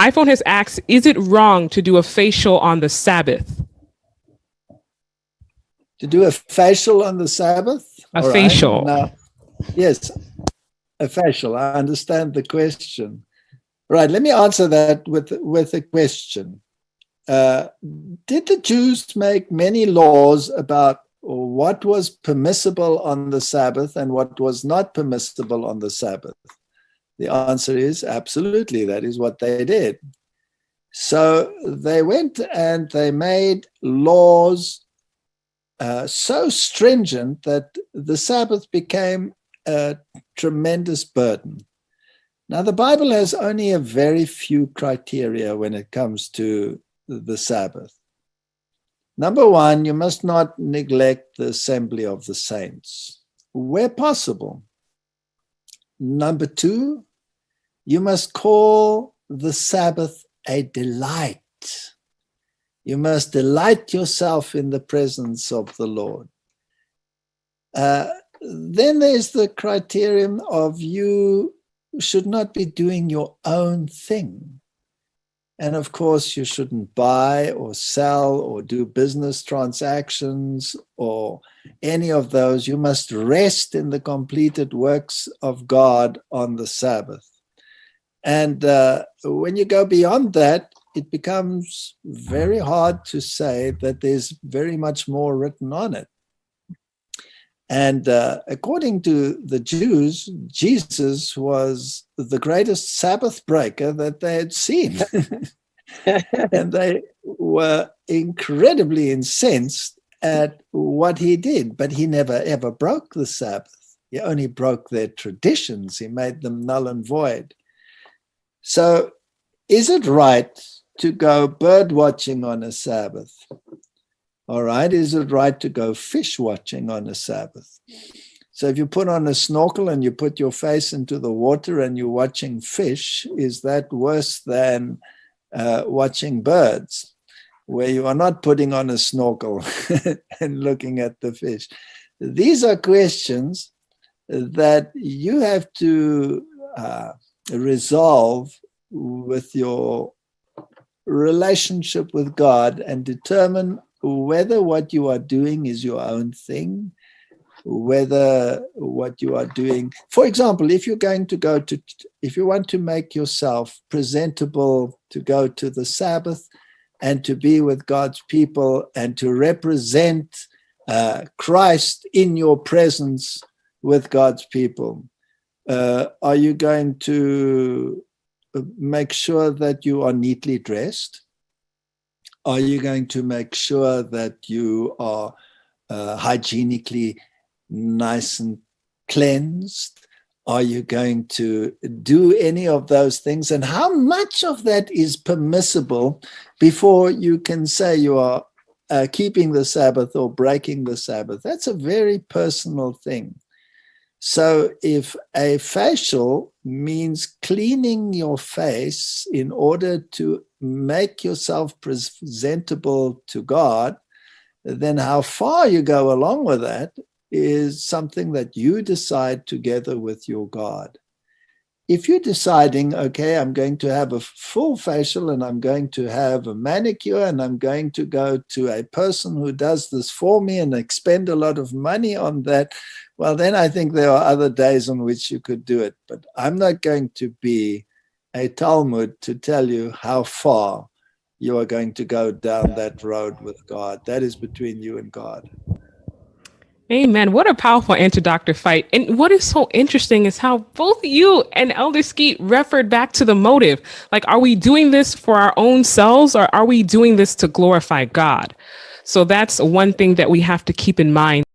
iPhone has asked, is it wrong to do a facial on the Sabbath? To do a facial on the Sabbath? A facial. Now, yes, a facial. I understand the question. Right, let me answer that with a question. Did the Jews make many laws about what was permissible on the Sabbath and what was not permissible on the Sabbath? The answer is absolutely. That is what they did. So they went and they made laws so stringent that the Sabbath became a tremendous burden. Now, the Bible has only a very few criteria when it comes to the Sabbath. Number one, you must not neglect the assembly of the saints where possible. Number two, you must call the Sabbath a delight. You must delight yourself in the presence of the Lord. Then there's the criterion of you should not be doing your own thing. And of course, you shouldn't buy or sell or do business transactions or any of those. You must rest in the completed works of God on the Sabbath. And when you go beyond that, it becomes very hard to say that there's very much more written on it. And according to the Jews, Jesus was the greatest Sabbath breaker that they had seen. And they were incredibly incensed at what he did, but he never ever broke the Sabbath. He only broke their traditions. He made them null and void. So is it right to go bird watching on a Sabbath? All right, is it right to go fish watching on a Sabbath? So if you put on a snorkel and you put your face into the water and you're watching fish, is that worse than watching birds, where you are not putting on a snorkel and looking at the fish? These are questions that you have to resolve with your relationship with God and determine whether what you are doing is your own thing, whether what you are doing, for example, if you want to make yourself presentable to go to the Sabbath and to be with God's people and to represent Christ in your presence with God's people, are you going to make sure that you are neatly dressed? Are you going to make sure that you are hygienically nice and cleansed? Are you going to do any of those things? And how much of that is permissible before you can say you are keeping the Sabbath or breaking the Sabbath? That's a very personal thing. So if a facial means cleaning your face in order to make yourself presentable to God, then how far you go along with that is something that you decide together with your God. If you're deciding, okay, I'm going to have a full facial and I'm going to have a manicure and I'm going to go to a person who does this for me and expend a lot of money on that, well, then I think there are other days on which you could do it. But I'm not going to be a Talmud to tell you how far you are going to go down that road with God. That is between you and God. Amen. What a powerful answer, Dr. Fight. And what is so interesting is how both you and Elder Skeet referred back to the motive. Like, are we doing this for our own selves or are we doing this to glorify God? So that's one thing that we have to keep in mind.